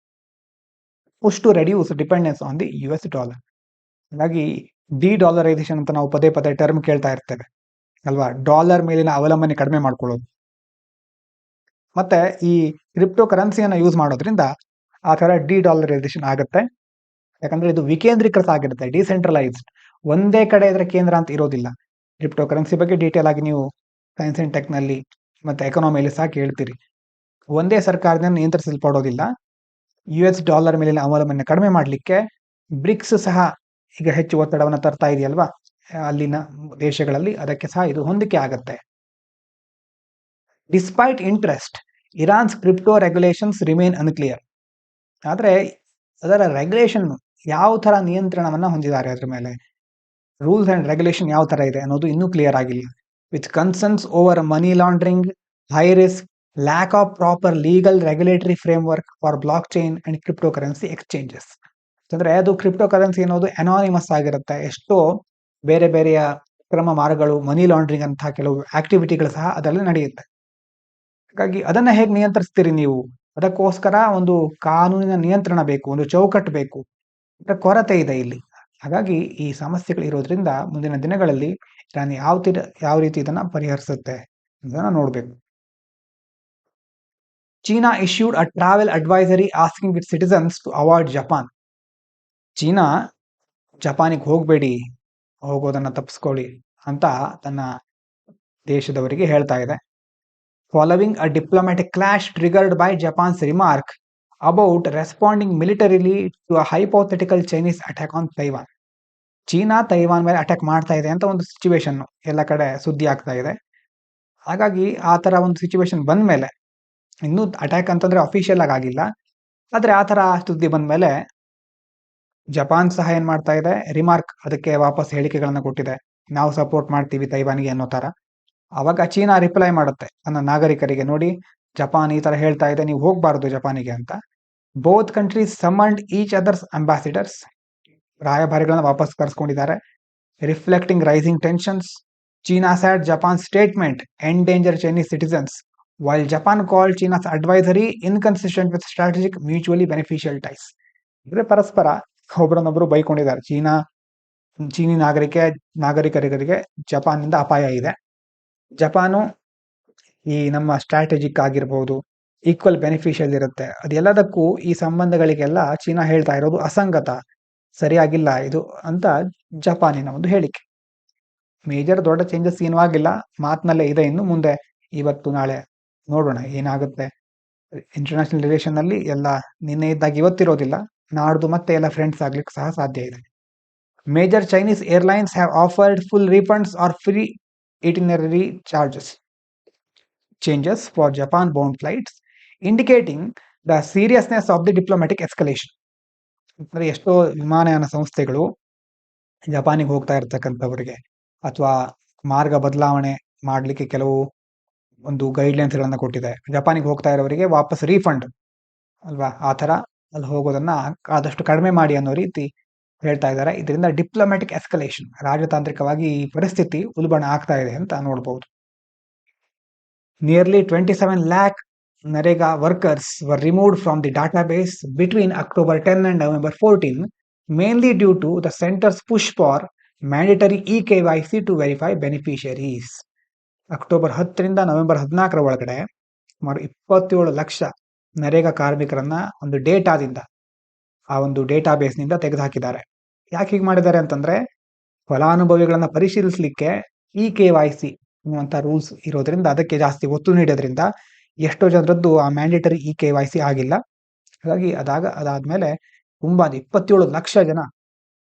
push to reduce dependence on the US dollar. ಹಾಗಾಗಿ dedollarisation ಅಂತ ನಾವು ಪದೇ ಪದೇ term ಕೇಳ್ತಾ ಇರ್ತೇವೆ ಅಲ್ವಾ, dollar ಮೇಲಿನ ಅವಲಂಬನೆ ಕಡಿಮೆ ಮಾಡ್ಕೊಳ್ಳೋದು. ಮತ್ತೆ ಈ ಕ್ರಿಪ್ಟೋ ಕರೆನ್ಸಿಯನ್ನು ಯೂಸ್ ಮಾಡೋದ್ರಿಂದ ಆ ತರ ಡಿ-ಡಾಲರೈಸೇಷನ್ ಆಗುತ್ತೆ. ಯಾಕಂದ್ರೆ ಇದು ವಿಕೇಂದ್ರೀಕೃತ ಆಗಿರುತ್ತೆ, ಡಿಸೆಂಟ್ರಲೈಸ್ಡ್, ಒಂದೇ ಕಡೆ ಇದರ ಕೇಂದ್ರ ಅಂತ ಇರೋದಿಲ್ಲ. ಕ್ರಿಪ್ಟೋ ಕರೆನ್ಸಿ ಬಗ್ಗೆ ಡೀಟೇಲ್ ಆಗಿ ನೀವು ಸೈನ್ಸ್ ಅಂಡ್ ಟೆಕ್ ನಲ್ಲಿ ಮತ್ತೆ ಎಕನಾಮಿಯಲ್ಲಿ ಸಹ ಕೇಳ್ತೀರಿ. ಒಂದೇ ಸರ್ಕಾರದಿಂದ ನಿಯಂತ್ರಿಸಲ್ಪಡೋದಿಲ್ಲ. US ಡಾಲರ್ ಮೇಲಿನ ಅವಲಂಬನೆ ಕಡಿಮೆ ಮಾಡಲಿಕ್ಕೆ ಬ್ರಿಕ್ಸ್ ಸಹ ಈಗ ಹೆಚ್ಚು ಒತ್ತಡವನ್ನು ತರ್ತಾ ಇದೆಯಲ್ವಾ ಅಲ್ಲಿನ ದೇಶಗಳಲ್ಲಿ, ಅದಕ್ಕೆ ಸಹ ಇದು ಹೊಂದಿಕೆ ಆಗತ್ತೆ. Despite interest, Iran's crypto regulations remain unclear. ಆದ್ರೆ ಅದರ ರೆಗ್ಯುಲೇಷನ್ ಯಾವ ತರ ನಿಯಂತ್ರಣವನ್ನ ಹೊಂದಿದ್ದಾರೆ, ಅದ್ರ ಮೇಲೆ ರೂಲ್ಸ್ ಅಂಡ್ ರೆಗ್ಯುಲೇಷನ್ ಯಾವ ತರ ಇದೆ ಅನ್ನೋದು ಇನ್ನೂ ಕ್ಲಿಯರ್ ಆಗಿಲ್ಲ. With concerns over money laundering, high risk, lack of proper legal regulatory framework for blockchain and cryptocurrency exchanges. ಅಂದ್ರೆ ಅದು ಕ್ರಿಪ್ಟೋ ಕರೆನ್ಸಿ ಅನ್ನೋದು ಅನಾನಿಮಸ್ ಆಗಿರುತ್ತೆ. ಎಷ್ಟೋ ಬೇರೆ ಬೇರೆಯ ಕ್ರಮ ಮಾರ್ಗಗಳು, ಮನಿ ಲಾಂಡ್ರಿಂಗ್ ಅಂತ ಕೆಲವು ಆಕ್ಟಿವಿಟಿಗಳು ಸಹ ಅದರಲ್ಲಿ ನಡೆಯುತ್ತೆ. ಹಾಗಾಗಿ ಅದನ್ನ ಹೇಗೆ ನಿಯಂತ್ರಿಸ್ತೀರಿ ನೀವು? ಅದಕ್ಕೋಸ್ಕರ ಒಂದು ಕಾನೂನಿನ ನಿಯಂತ್ರಣ ಬೇಕು, ಒಂದು ಚೌಕಟ್ಟು ಬೇಕು. ಕೊರತೆ ಇದೆ ಇಲ್ಲಿ. ಹಾಗಾಗಿ ಈ ಸಮಸ್ಯೆಗಳು ಇರೋದ್ರಿಂದ ಮುಂದಿನ ದಿನಗಳಲ್ಲಿ ಇರಾನ್ ಯಾವ ರೀತಿ ಇದನ್ನ ಪರಿಹರಿಸುತ್ತೆ ಅದನ್ನ ನೋಡ್ಬೇಕು. China issued a travel advisory asking its citizens to avoid Japan. China ಜಪಾನಿಗೆ ಹೋಗೋದನ್ನ ತಪ್ಪಿಸ್ಕೊಳ್ಳಿ ಅಂತ ತನ್ನ ದೇಶದವರಿಗೆ ಹೇಳ್ತಾ ಇದೆ. Following a diplomatic clash triggered by Japan's remark about responding militarily to a hypothetical Chinese attack on Taiwan. China Taiwan ಮೇಲೆ attack ಮಾಡ್ತಾ ಇದೆ ಅಂತ ಒಂದು ಸಿಚುವೇಶನ್ ಎಲ್ಲ ಕಡೆ ಸುದ್ದಿ ಆಗ್ತಾ ಇದೆ. ಹಾಗಾಗಿ ಆ ತರ ಒಂದು ಸಿಚುವೇಶನ್ ಬಂದ್ಮೇಲೆ, ಇನ್ನೂ ಅಟ್ಯಾಕ್ ಅಂತಂದ್ರೆ ಅಫಿಷಿಯಲ್ ಆಗಿಲ್ಲ, ಆದ್ರೆ ಆ ತರ ಸುದ್ದಿ ಬಂದ್ಮೇಲೆ ಜಪಾನ್ ಸಹ ಏನ್ ಮಾಡ್ತಾ ಇದೆ, ರಿಮಾರ್ಕ್ ಅದಕ್ಕೆ ವಾಪಸ್ ಹೇಳಿಕೆಗಳನ್ನ ಕೊಟ್ಟಿದೆ, ನಾವು ಸಪೋರ್ಟ್ ಮಾಡ್ತೀವಿ ತೈವಾನ್ಗೆ ಅನ್ನೋ ತರ. ಅವಾಗ ಚೀನಾ ರಿಪ್ಲೈ ಮಾಡುತ್ತೆ ತನ್ನ ನಾಗರಿಕರಿಗೆ, ನೋಡಿ ಜಪಾನ್ ಈ ತರ ಹೇಳ್ತಾ ಇದೆ, ನೀವು ಹೋಗ್ಬಾರ್ದು ಜಪಾನಿಗೆ ಅಂತ. Both countries summoned each other's ambassadors, ರಾಯಭಾರಿಗಳನ್ನ ವಾಪಸ್ ಕರೆಸ್ಕೊಂಡಿದ್ದಾರೆ. Reflecting rising tensions, China said Japan statement endanger Chinese citizens, while Japan called China's advisory inconsistent with strategic mutually beneficial ties. ಅಂದ್ರೆ ಪರಸ್ಪರ ಒಬ್ಬರನ್ನೊಬ್ಬರು ಬೈಕೊಂಡಿದ್ದಾರೆ. ಚೀನಿ ನಾಗರಿಕರಿಗೆ ಜಪಾನ್ನಿಂದ ಅಪಾಯ ಇದೆ, ಜಪಾನು ಈ ನಮ್ಮ ಸ್ಟ್ರಾಟಜಿಕ್ ಆಗಿರ್ಬೋದು ಈಕ್ವಲ್ ಬೆನಿಫಿಷಿಯಲ್ ಇರುತ್ತೆ, ಅದೆಲ್ಲದಕ್ಕೂ ಈ ಸಂಬಂಧಗಳಿಗೆಲ್ಲ ಚೀನಾ ಹೇಳ್ತಾ ಇರೋದು ಅಸಂಗತ, ಸರಿಯಾಗಿಲ್ಲ ಇದು ಅಂತ ಜಪಾನಿನ ಒಂದು ಹೇಳಿಕೆ. ಮೇಜರ್ ದೊಡ್ಡ ಚೇಂಜಸ್ ಏನೂ ಆಗಿಲ್ಲ, ಮಾತಿನಲ್ಲೇ ಇದೆ. ಇನ್ನು ಮುಂದೆ ಇವತ್ತು ನಾಳೆ ನೋಡೋಣ ಏನಾಗುತ್ತೆ. ಇಂಟರ್ನ್ಯಾಷನಲ್ ರಿಲೇಷನ್ ಅಲ್ಲಿ ಎಲ್ಲ ನಿನ್ನೆ ಇದ್ದಾಗ ಇವತ್ತಿರೋದಿಲ್ಲ, ನಾಡ್ದು ಮತ್ತೆ ಎಲ್ಲ ಫ್ರೆಂಡ್ಸ್ ಆಗ್ಲಿಕ್ಕೆ ಸಹ ಸಾಧ್ಯ ಇದೆ. Major Chinese airlines have offered full refunds or free itinerary changes for Japan-bound flights, indicating the seriousness of the diplomatic escalation. ಅಂದರೆ ಎಷ್ಟೋ ವಿಮಾನಯಾನ ಸಂಸ್ಥೆಗಳು ಜಪಾನಿಗೆ ಹೋಗ್ತಾ ಇರ್ತಕ್ಕಂಥವರಿಗೆ ಅಥವಾ ಮಾರ್ಗ ಬದಲಾವಣೆ ಮಾಡಲಿಕ್ಕೆ ಕೆಲವು ಒಂದು ಗೈಡ್ಲೈನ್ಸ್ಗಳನ್ನು ಕೊಟ್ಟಿದೆ. ಜಪಾನಿಗೆ ಹೋಗ್ತಾ ಇರೋರಿಗೆ ವಾಪಸ್ ರೀಫಂಡ್ ಅಲ್ವಾ, ಆ ಥರ ಅಲ್ಲಿ ಹೋಗೋದನ್ನ ಆದಷ್ಟು ಕಡಿಮೆ ಮಾಡಿ ಅನ್ನೋ ರೀತಿ ಹೇಳ್ತಾ ಇದ್ದಾರೆ. ಇದರಿಂದ ಡಿಪ್ಲೊಮ್ಯಾಟಿಕ್ ಎಸ್ಕಲೇಷನ್, ರಾಜತಾಂತ್ರಿಕವಾಗಿ ಈ ಪರಿಸ್ಥಿತಿ ಉಲ್ಬಣ ಆಗ್ತಾ ಇದೆ ಅಂತ ನೋಡಬಹುದು. Nearly 27 lakh NREGA workers were removed from the database between October 10 and November 14, mainly due to the center's push for mandatory eKYC to verify beneficiaries. October 10ರಿಂದ ನವೆಂಬರ್ 14ರ ಒಳಗಡೆ ಸುಮಾರು 27 ಲಕ್ಷ ನರೇಗಾ ಕಾರ್ಮಿಕರನ್ನ ಒಂದು ಡೇಟಾದಿಂದ, ಆ ಒಂದು ಡೇಟಾಬೇಸ್ನಿಂದ ತೆಗೆದುಹಾಕಿದ್ದಾರೆ. ಯಾಕೆ ಹೀಗೆ ಮಾಡಿದ್ದಾರೆ ಅಂತಂದ್ರೆ, ಫಲಾನುಭವಿಗಳನ್ನ ಪರಿಶೀಲಿಸಲಿಕ್ಕೆ eKYC ಅನ್ನುವಂಥ ರೂಲ್ಸ್ ಇರೋದ್ರಿಂದ ಅದಕ್ಕೆ ಜಾಸ್ತಿ ಒತ್ತು ನೀಡೋದ್ರಿಂದ ಎಷ್ಟೋ ಜನರದ್ದು ಆ ಮ್ಯಾಂಡೇಟರಿ eKYC ಆಗಿಲ್ಲ. ಹಾಗಾಗಿ ಅದಾದ್ಮೇಲೆ ತುಂಬಾ 27 ಲಕ್ಷ ಜನ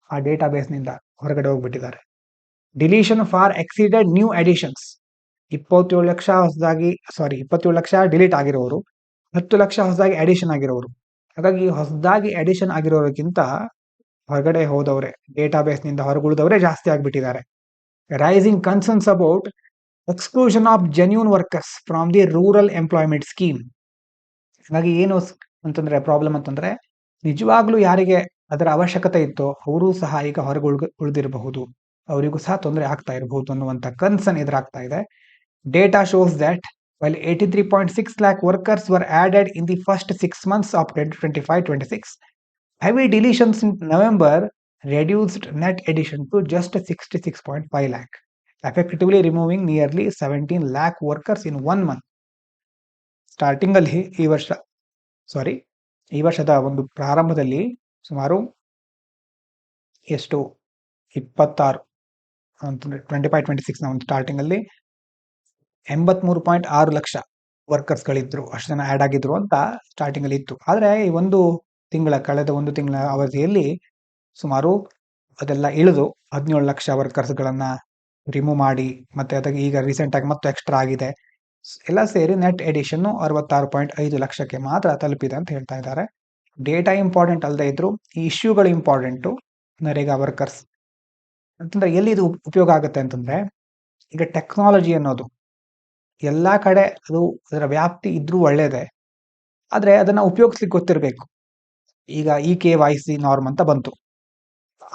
ಆ ಡೇಟಾಬೇಸ್ನಿಂದ ಹೊರಗಡೆ ಹೋಗ್ಬಿಟ್ಟಿದ್ದಾರೆ. Deletion far exceeded new additions, 27 lakh delete ಆಗಿರೋರು, 10 ಲಕ್ಷ ಹೊಸದಾಗಿ ಅಡಿಷನ್ ಆಗಿರೋರು. ಹಾಗಾಗಿ ಹೊಸದಾಗಿ ಅಡಿಷನ್ ಆಗಿರೋರಿಗಿಂತ ಹೊರಗಡೆ ಹೋದವರೇ, ಡೇಟಾಬೇಸ್ನಿಂದ ಹೊರಗುಳಿದವರೇ ಜಾಸ್ತಿ ಆಗಿಬಿಟ್ಟಿದ್ದಾರೆ. Rising concerns about exclusion of genuine workers from the rural employment scheme. ಹಾಗಾಗಿ ಏನು ಅಂತಂದ್ರೆ ಪ್ರಾಬ್ಲಮ್ ಅಂತಂದ್ರೆ, ನಿಜವಾಗ್ಲೂ ಯಾರಿಗೆ ಅದರ ಅವಶ್ಯಕತೆ ಇತ್ತೋ ಅವರು ಸಹ ಈಗ ಹೊರಗೆ ಉಳಿದಿರಬಹುದು, ಅವರಿಗೂ ಸಹ ತೊಂದರೆ ಆಗ್ತಾ ಇರಬಹುದು ಅನ್ನುವಂಥ ಕನ್ಸರ್ನ್ ಎದುರಾಗ್ತಾ ಇದೆ. Data shows that while 83.6 lakh workers were added in the first 6 months of 2025-26, heavy deletions in November reduced net addition to just 66.5 lakh, effectively removing nearly 17 lakh workers in 1 month. Starting ಅಲ್ಲಿ ಈ ವರ್ಷದ ಒಂದು ಪ್ರಾರಂಭದಲ್ಲಿ ಸುಮಾರು 26 ಅಂತಂದ್ರೆ 25-26ನ ಒಂದು starting ಅಲ್ಲಿ 83.6 lakh workers ಗಳಿದ್ರು, ಅಷ್ಟು ಜನ ಆಡ್ ಆಗಿದ್ರು ಅಂತ ಸ್ಟಾರ್ಟಿಂಗ್ ಅಲ್ಲಿ ಇತ್ತು. ಆದ್ರೆ ಈ ಕಳೆದ ಒಂದು ತಿಂಗಳ ಅವಧಿಯಲ್ಲಿ ಸುಮಾರು ಅದೆಲ್ಲ ಇಳಿದು 17 ಲಕ್ಷ ವರ್ಕರ್ಸ್ ಗಳನ್ನ ರಿಮೂವ್ ಮಾಡಿ ಮತ್ತೆ ಅದಕ್ಕೆ ಈಗ ರೀಸೆಂಟ್ ಆಗಿ ಮತ್ತೆ ಎಕ್ಸ್ಟ್ರಾ ಆಗಿದೆ. ಎಲ್ಲ ಸೇರಿ ನೆಟ್ ಎಡಿಷನ್ 66.5 ಲಕ್ಷಕ್ಕೆ ಮಾತ್ರ ತಲುಪಿದೆ ಅಂತ ಹೇಳ್ತಾ ಇದ್ದಾರೆ. ಡೇಟಾ ಇಂಪಾರ್ಟೆಂಟ್ ಅಲ್ಲದೆ ಇದ್ರು ಈ ಇಶ್ಯೂಗಳು ಇಂಪಾರ್ಟೆಂಟು. ನರೇಗಾ ವರ್ಕರ್ಸ್ ಅಂತಂದ್ರೆ ಎಲ್ಲಿ ಇದು ಉಪಯೋಗ ಆಗುತ್ತೆ ಅಂತಂದ್ರೆ, ಈಗ ಟೆಕ್ನಾಲಜಿ ಅನ್ನೋದು ಎಲ್ಲಾ ಕಡೆ ಅದರ ವ್ಯಾಪ್ತಿ ಇದ್ರೂ ಒಳ್ಳೇದೇ, ಆದ್ರೆ ಅದನ್ನ ಉಪಯೋಗಿಸ್ಲಿಕ್ಕೆ ಗೊತ್ತಿರಬೇಕು. ಈಗ eKYC ನಾರ್ಮ್ ಅಂತ ಬಂತು,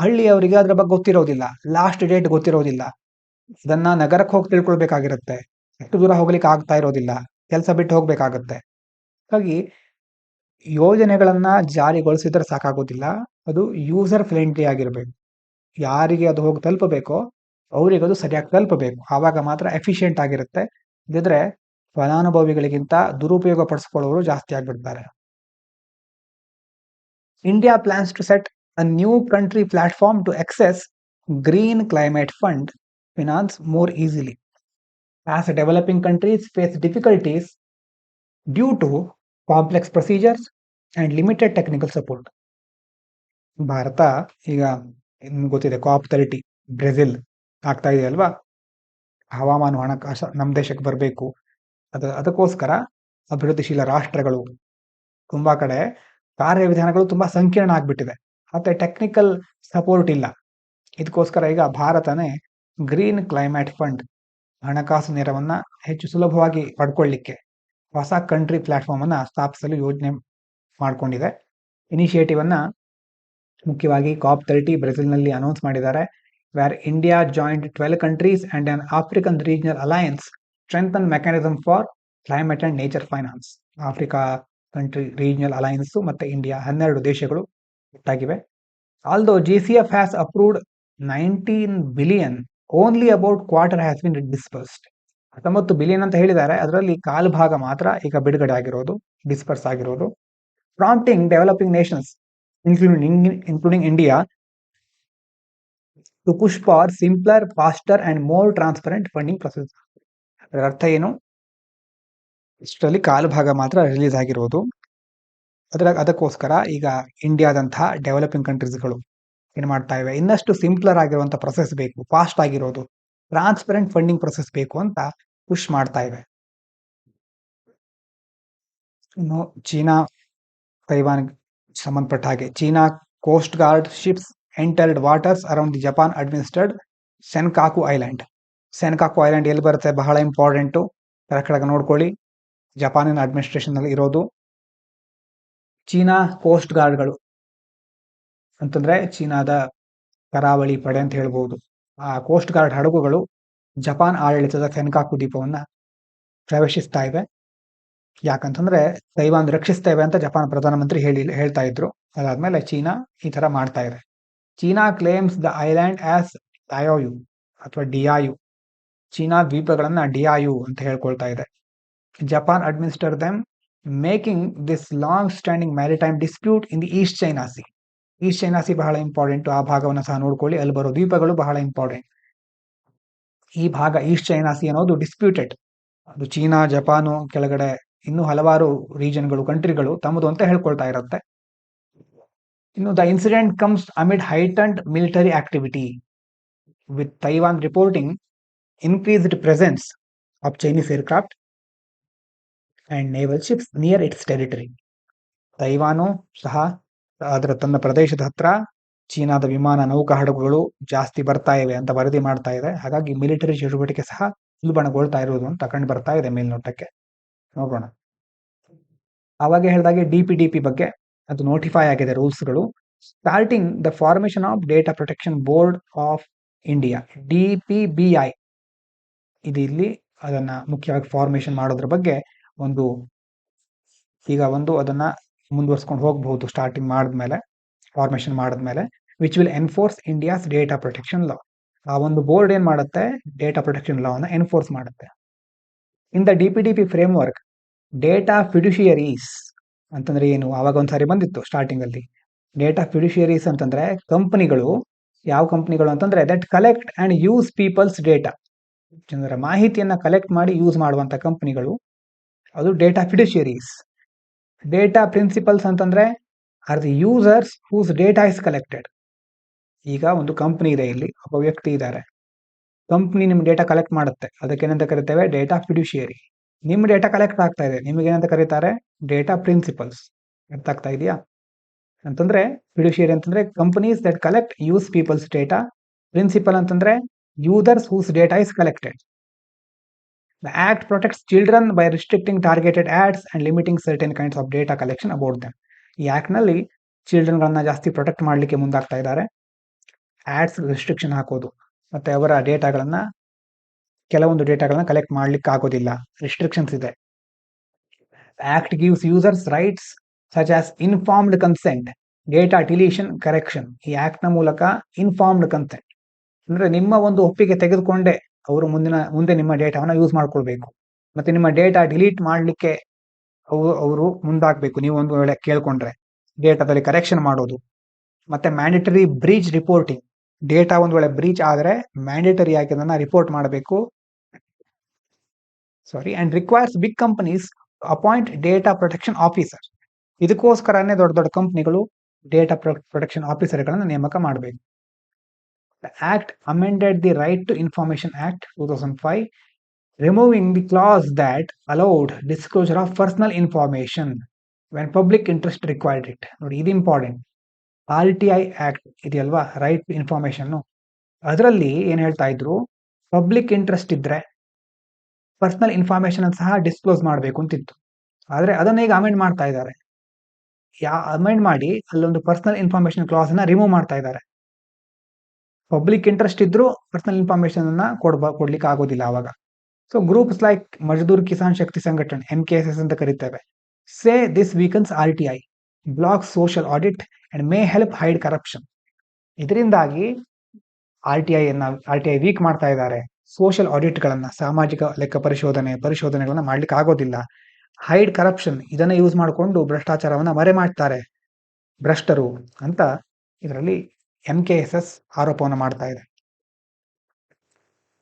ಹಳ್ಳಿಯವರಿಗೆ ಅದ್ರ ಬಗ್ಗೆ ಗೊತ್ತಿರೋದಿಲ್ಲ, ಲಾಸ್ಟ್ ಡೇಟ್ ಗೊತ್ತಿರೋದಿಲ್ಲ, ಇದನ್ನ ನಗರಕ್ಕೆ ಹೋಗಿ ತಿಳ್ಕೊಳ್ಬೇಕಾಗಿರುತ್ತೆ, ಎಷ್ಟು ದೂರ ಹೋಗ್ಲಿಕ್ಕೆ ಆಗ್ತಾ ಇರೋದಿಲ್ಲ, ಕೆಲಸ ಬಿಟ್ಟು ಹೋಗ್ಬೇಕಾಗತ್ತೆ. ಹಾಗಾಗಿ ಯೋಜನೆಗಳನ್ನ ಜಾರಿಗೊಳಿಸಿದ್ರೆ ಸಾಕಾಗೋದಿಲ್ಲ, ಅದು ಯೂಸರ್ ಫ್ರೆಂಡ್ಲಿ ಆಗಿರ್ಬೇಕು. ಯಾರಿಗೆ ಅದು ಹೋಗಿ ತಲುಪಬೇಕೋ ಅವ್ರಿಗೆ ಅದು ಸರಿಯಾಗಿ ತಲುಪಬೇಕು, ಆವಾಗ ಮಾತ್ರ ಎಫಿಷಿಯೆಂಟ್ ಆಗಿರುತ್ತೆ. ಇದ್ರೆ ಫಲಾನುಭವಿಗಳಿಗಿಂತ ದುರುಪಯೋಗ ಪಡಿಸ್ಕೊಳ್ಳೋರು ಜಾಸ್ತಿ ಆಗ್ಬಿಡ್ತಾರೆ. India plans to set a new country platform to access green climate fund finance more easily as developing countries face difficulties due to complex procedures and limited technical support. Bharat ಈಗ ಗೊತ್ತಿದೆ COP30 ಬ್ರೆಜಿಲ್ ಆಗ್ತಾ ಇದೆ ಅಲ್ವಾ, ಹವಾಮಾನ ಹಣಕಾಸು ನಮ್ಮ ದೇಶಕ್ಕೆ ಬರಬೇಕು. ಅದಕ್ಕೋಸ್ಕರ ಅಭಿವೃದ್ಧಿಶೀಲ ರಾಷ್ಟ್ರಗಳು ತುಂಬಾ ಕಡೆ ಕಾರ್ಯವಿಧಾನಗಳು ತುಂಬಾ ಸಂಕೀರ್ಣ ಆಗ್ಬಿಟ್ಟಿದೆ, ಮತ್ತೆ ಟೆಕ್ನಿಕಲ್ ಸಪೋರ್ಟ್ ಇಲ್ಲ. ಇದಕ್ಕೋಸ್ಕರ ಈಗ ಭಾರತನೇ ಗ್ರೀನ್ ಕ್ಲೈಮೇಟ್ ಫಂಡ್ ಹಣಕಾಸು ನೆರವನ್ನ ಹೆಚ್ಚು ಸುಲಭವಾಗಿ ಪಡ್ಕೊಳ್ಳಿಕ್ಕೆ ಹೊಸ ಕಂಟ್ರಿ ಪ್ಲಾಟ್ಫಾರ್ಮ್ ಅನ್ನ ಸ್ಥಾಪಿಸಲು ಯೋಜನೆ ಮಾಡಿಕೊಂಡಿದೆ. ಇನಿಷಿಯೇಟಿವ್ ಅನ್ನ ಮುಖ್ಯವಾಗಿ COP30 ಬ್ರೆಜಿಲ್ನಲ್ಲಿ ಅನೌನ್ಸ್ ಮಾಡಿದ್ದಾರೆ. where India joined 12 countries and an African regional alliance strengthen mechanism for climate and nature finance. Africa country regional alliance ಮತ್ತೆ ಇಂಡಿಯಾ 12 ದೇಶಗಳು ಒಟ್ಟಾಗಿವೆ. Although GCF has approved 19 billion, only about quarter has been dispersed. 19 billion ಅಂತ ಹೇಳಿದ್ದಾರೆ, ಅದರಲ್ಲಿ ಕಾಲು ಭಾಗ ಮಾತ್ರ ಈಗ ಬಿಡುಗಡೆ ಆಗಿರೋದು, ಡಿಸ್ಪರ್ಸ್ ಆಗಿರೋದು. Prompting developing nations including India to push for simpler, faster and more transparent funding process. ಅದರ ಅರ್ಥ ಏನು, ಇಷ್ಟರಲ್ಲಿ ಕಾಲು ಭಾಗ ಮಾತ್ರ ರಿಲೀಸ್ ಆಗಿರೋದು. ಅದಕ್ಕೋಸ್ಕರ ಈಗ ಇಂಡಿಯಾದಂತಹ ಡೆವಲಪಿಂಗ್ ಕಂಟ್ರೀಸ್ಗಳು ಏನ್ ಮಾಡ್ತಾ ಇವೆ, ಇನ್ನಷ್ಟು ಸಿಂಪ್ಲರ್ ಆಗಿರುವಂತ ಪ್ರೊಸೆಸ್ ಬೇಕು, ಫಾಸ್ಟ್ ಆಗಿರೋದು, ಟ್ರಾನ್ಸ್ಪರೆಂಟ್ ಫಂಡಿಂಗ್ ಪ್ರೊಸೆಸ್ ಬೇಕು ಅಂತ ಪುಷ್ ಮಾಡ್ತಾ ಇವೆ. ಇನ್ನು ಚೀನಾ ತೈವಾನ್ ಸಂಬಂಧಪಟ್ಟ ಹಾಗೆ, China coast guard ships entered waters around the Japan administered Senkaku island. Senkaku island ಎಲ್ಲಿ ಬರುತ್ತೆ, ಬಹಳ ಇಂಪಾರ್ಟೆಂಟು, ಕೆಳಗೆ ನೋಡ್ಕೊಳ್ಳಿ, ಜಪಾನಿನ ಅಡ್ಮಿನಿಸ್ಟ್ರೇಷನ್ ನಲ್ಲಿ ಇರೋದು. ಚೀನಾ ಕೋಸ್ಟ್ ಗಾರ್ಡ್ಗಳು ಅಂತಂದ್ರೆ ಚೀನಾದ ಕರಾವಳಿ ಪಡೆ ಅಂತ ಹೇಳ್ಬಹುದು. ಆ ಕೋಸ್ಟ್ ಗಾರ್ಡ್ ಹಡಗುಗಳು ಜಪಾನ್ ಆಡಳಿತದ ಸೆನ್ಕಾಕು ದ್ವೀಪವನ್ನ ಪ್ರವೇಶಿಸ್ತಾ ಇವೆ. ಯಾಕಂತಂದ್ರೆ ತೈವಾನ್ ರಕ್ಷಿಸ್ತಾ ಇವೆ ಅಂತ ಜಪಾನ್ ಪ್ರಧಾನಮಂತ್ರಿ ಹೇಳ್ತಾ ಇದ್ರು. ಅದಾದ್ಮೇಲೆ ಚೀನಾ ಈ ತರ ಮಾಡ್ತಾ ಇದೆ. China claims the island as Diaoyu ಅಥವಾ ಡಿಯಾಯು. ಚೀನಾ ದ್ವೀಪಗಳನ್ನ ಡಿಯಾಯು ಅಂತ ಹೇಳ್ಕೊಳ್ತಾ ಇದೆ. Japan administer them, making this long standing maritime dispute in the East China Sea. East China Sea ಬಹಳ ಇಂಪಾರ್ಟೆಂಟ್, ಆ ಭಾಗವನ್ನು ಸಹ ನೋಡ್ಕೊಳ್ಳಿ, ಅಲ್ಲಿ ಬರೋ ದ್ವೀಪಗಳು ಬಹಳ ಇಂಪಾರ್ಟೆಂಟ್. ಈ ಭಾಗ ಈಸ್ಟ್ ಚೈನಾ ಸಿ ಅನ್ನೋದು ಡಿಸ್ಪ್ಯೂಟೆಡ್, ಅದು ಚೀನಾ, ಜಪಾನು, ಕೆಳಗಡೆ ಇನ್ನು ಹಲವಾರು ರೀಜನ್ಗಳು, ಕಂಟ್ರಿಗಳು ತಮ್ಮದು ಅಂತ ಹೇಳ್ಕೊಳ್ತಾ ಇರುತ್ತೆ. ಇನ್ನು the incident comes amid heightened military activity with Taiwan reporting increased presence of Chinese aircraft and naval ships near its territory. Taiwan ಸಹ ಅದರ ತನ್ನ ಪ್ರದೇಶದ ಹತ್ರ ಚೀನಾದ ವಿಮಾನ ನೌಕಾ ಹಡಗುಗಳು ಜಾಸ್ತಿ ಬರ್ತಾ ಇವೆ ಅಂತ ವರದಿ ಮಾಡ್ತಾ ಇದೆ. ಹಾಗಾಗಿ ಮಿಲಿಟರಿ ಚಟುವಟಿಕೆ ಸಹ ಉಲ್ಬಣಗೊಳ್ತಾ ಇರುವುದು ಅಂತ ಕಂಡು ಬರ್ತಾ ಇದೆ ಮೇಲ್ನೋಟಕ್ಕೆ. ನೋಡೋಣ. ಅವಾಗ ಹೇಳಿದಾಗೆ ಡಿಪಿ ಬಗ್ಗೆ ಅದು ನೋಟಿಫೈ ಆಗಿದೆ ರೂಲ್ಸ್ಗಳು. Starting the formation of data protection board of India, DPBI, ಇದು ಇಲ್ಲಿ ಅದನ್ನ ಮುಖ್ಯವಾಗಿ ಫಾರ್ಮೇಶನ್ ಮಾಡೋದ್ರ ಬಗ್ಗೆ ಅದನ್ನ ಮುಂದುವರ್ಸ್ಕೊಂಡು ಹೋಗಬಹುದು. ಸ್ಟಾರ್ಟಿಂಗ್ ಮಾಡಿದ್ಮೇಲೆ, ಫಾರ್ಮೇಶನ್ ಮಾಡಿದ್ಮೇಲೆ, which will enforce India's data protection law. ಆ ಒಂದು ಬೋರ್ಡ್ ಏನ್ ಮಾಡುತ್ತೆ, ಡೇಟಾ ಪ್ರೊಟೆಕ್ಷನ್ ಲಾ ಅನ್ನ ಎನ್ಫೋರ್ಸ್ ಮಾಡುತ್ತೆ. In the DPDP framework, data fiduciaries ಅಂತಂದ್ರೆ ಏನು, ಆವಾಗ ಒಂದ್ಸಾರಿ ಬಂದಿತ್ತು ಸ್ಟಾರ್ಟಿಂಗ್ ಅಲ್ಲಿ. ಡೇಟಾ ಫಿಡ್ಯುಷಿಯರೀಸ್ ಅಂತಂದ್ರೆ ಕಂಪನಿಗಳು, ಯಾವ ಕಂಪನಿಗಳು ಅಂತಂದ್ರೆ that collect and use people's data, ಜನರ ಮಾಹಿತಿಯನ್ನ ಕಲೆಕ್ಟ್ ಮಾಡಿ ಯೂಸ್ ಮಾಡುವಂತ ಕಂಪನಿಗಳು, ಅದು ಡೇಟಾ ಫಿಡ್ಯುಷಿಯರೀಸ್. ಡೇಟಾ ಪ್ರಿನ್ಸಿಪಲ್ಸ್ ಅಂತಂದ್ರೆ are the users whose data is collected. ಈಗ ಒಂದು ಕಂಪನಿ ಇದೆ, ಇಲ್ಲಿ ಒಬ್ಬ ವ್ಯಕ್ತಿ ಇದ್ದಾರೆ, ಕಂಪನಿ ನಿಮ್ ಡೇಟಾ ಕಲೆಕ್ಟ್ ಮಾಡುತ್ತೆ, ಅದಕ್ಕೆ ಏನಂತ ಕರಿತೇವೆ, ಡೇಟಾ ಫಿಡ್ಯುಷಿಯರಿ. ನಿಮ್ ಡೇಟಾ ಕಲೆಕ್ಟ್ ಆಗ್ತಾ ಇದೆ, ನಿಮ್ಗೆ ಏನಂತ ಕರೀತಾರೆ, ಡೇಟಾ ಪ್ರಿನ್ಸಿಪಲ್ಸ್. ಅರ್ಥ ಆಗ್ತಾ ಇದೆಯಾ? ಅಂತಂದ್ರೆ ಫಿಡ್ಯುಷಿಯರಿ ಅಂತಂದ್ರೆ companies that collect use people's data. Principal ಅಂತಂದ್ರೆ users whose data is collected. The Act protects children by restricting targeted ads and limiting certain kinds of data collection about them. ಈ act ನಲ್ಲಿ children ಗಳನ್ನ ಜಾಸ್ತಿ protect ಮಾಡ್ಲಿಕ್ಕೆ ಮುಂದಾಗ್ತಾ ಇದ್ದಾರೆ. Ads restriction ಹಾಕೋದು, ಮತ್ತೆ ಅವರ ಕೆಲವೊಂದು ಡೇಟಾಗಳನ್ನ ಕಲೆಕ್ಟ್ ಮಾಡ್ಲಿಕ್ಕೆ ಆಗೋದಿಲ್ಲ, ರಿಸ್ಟ್ರಿಕ್ಷನ್ಸ್ ಇದೆ. Act gives users rights such as informed consent, data deletion, correction. ಈ ಆಕ್ಟ್ ನ ಮೂಲಕ ಇನ್ಫಾರ್ಮ್ಡ್ ಕನ್ಸೆಂಟ್ ಅಂದ್ರೆ ನಿಮ್ಮ ಒಂದು ಒಪ್ಪಿಗೆ ತೆಗೆದುಕೊಂಡೇ ಅವರು ಮುಂದೆ ನಿಮ್ಮ ಡೇಟಾವನ್ನ ಯೂಸ್ ಮಾಡ್ಕೊಳ್ಬೇಕು, ಮತ್ತೆ ನಿಮ್ಮ ಡೇಟಾ ಡಿಲೀಟ್ ಮಾಡ್ಲಿಕ್ಕೆ ಅವರು ಮುಂದಾಗಬೇಕು. ನೀವು ಒಂದು ವೇಳೆ ಕೇಳ್ಕೊಂಡ್ರೆ ಡೇಟಾದಲ್ಲಿ ಕರೆಕ್ಷನ್ ಮಾಡೋದು, ಮತ್ತೆ ಮ್ಯಾಂಡೇಟರಿ ಬ್ರೀಚ್ ರಿಪೋರ್ಟಿಂಗ್. ಡೇಟಾ ಒಂದು ವೇಳೆ ಬ್ರೀಚ್ ಆದ್ರೆ ಮ್ಯಾಂಡೇಟರಿ ಆಗಿ ಅದನ್ನ ರಿಪೋರ್ಟ್ ಮಾಡಬೇಕು. And requires big companies appoint data protection officer. ಇದಕ್ಕೋಸ್ಕರನೇ ದೊಡ್ಡ ದೊಡ್ಡ ಕಂಪನಿಗಳು ಡೇಟಾ ಪ್ರೊಟೆಕ್ಷನ್ ಆಫೀಸರ್ಗಳನ್ನ ನೇಮಕ ಮಾಡಬೇಕು. The Act amended the Right to Information Act 2005, removing the clause that allowed disclosure of personal information when public interest required it. ನೋಡಿ, ಇದು important. RTI act ಇದೆಯಲ್ವಾ, right to information, ಅದರಲ್ಲಿ ಏನ್ ಹೇಳ್ತಾ ಇದ್ರು, ಪಬ್ಲಿಕ್ ಇಂಟ್ರೆಸ್ಟ್ ಇದ್ರೆ ಪರ್ಸನಲ್ ಇನ್ಫಾರ್ಮೇಶನ್ ಸಹ disclose ಮಾಡಬೇಕು ಅಂತಿತ್ತು. ಆದ್ರೆ ಅದನ್ನ ಈಗ ಅಮೆಂಡ್ ಮಾಡ್ತಾ ಇದ್ದಾರೆ. ಅಮೆಂಡ್ ಮಾಡಿ ಅಲ್ಲೊಂದು ಪರ್ಸನಲ್ ಇನ್ಫಾರ್ಮೇಶನ್ ಕ್ಲಾಸ್ ಅನ್ನ ರಿಮೂವ್ ಮಾಡ್ತಾ ಇದ್ದಾರೆ. ಪಬ್ಲಿಕ್ ಇಂಟ್ರೆಸ್ಟ್ ಇದ್ರೂ ಪರ್ಸನಲ್ ಇನ್ಫಾರ್ಮೇಶನ್ ಅನ್ನ ಕೊಡ್ಲಿಕ್ಕೆ ಆಗೋದಿಲ್ಲ ಅವಾಗ. So groups like Mazdoor Kisan Shakti Sangathan, MKSS ಅಂತ ಕರೀತೇವೆ, say this weakens RTI, block social audit and may help hide corruption. ಇದರಿಂದಾಗಿ RTI ವೀಕ್ ಮಾಡ್ತಾ ಇದ್ದಾರೆ. ಸೋಷಿಯಲ್ ಆಡಿಟ್ ಗಳನ್ನ, ಸಾಮಾಜಿಕ ಲೆಕ್ಕ ಪರಿಶೋಧನೆಗಳನ್ನ ಮಾಡ್ಲಿಕ್ಕೆ ಆಗೋದಿಲ್ಲ. ಹೈಡ್ ಕರಪ್ಷನ್, ಇದನ್ನ ಯೂಸ್ ಮಾಡಿಕೊಂಡು ಭ್ರಷ್ಟಾಚಾರವನ್ನ ಮರೆ ಮಾಡ್ತಾರೆ ಭ್ರಷ್ಟರು ಅಂತ ಇದರಲ್ಲಿ MKSS ಆರೋಪವನ್ನು ಮಾಡ್ತಾ ಇದೆ.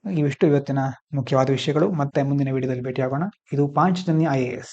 ಇವಿಷ್ಟು ಇವತ್ತಿನ ಮುಖ್ಯವಾದ ವಿಷಯಗಳು. ಮತ್ತೆ ಮುಂದಿನ ವಿಡಿಯೋದಲ್ಲಿ ಭೇಟಿಯಾಗೋಣ. ಇದು ಪಾಂಚಜನ್ಯ IAS.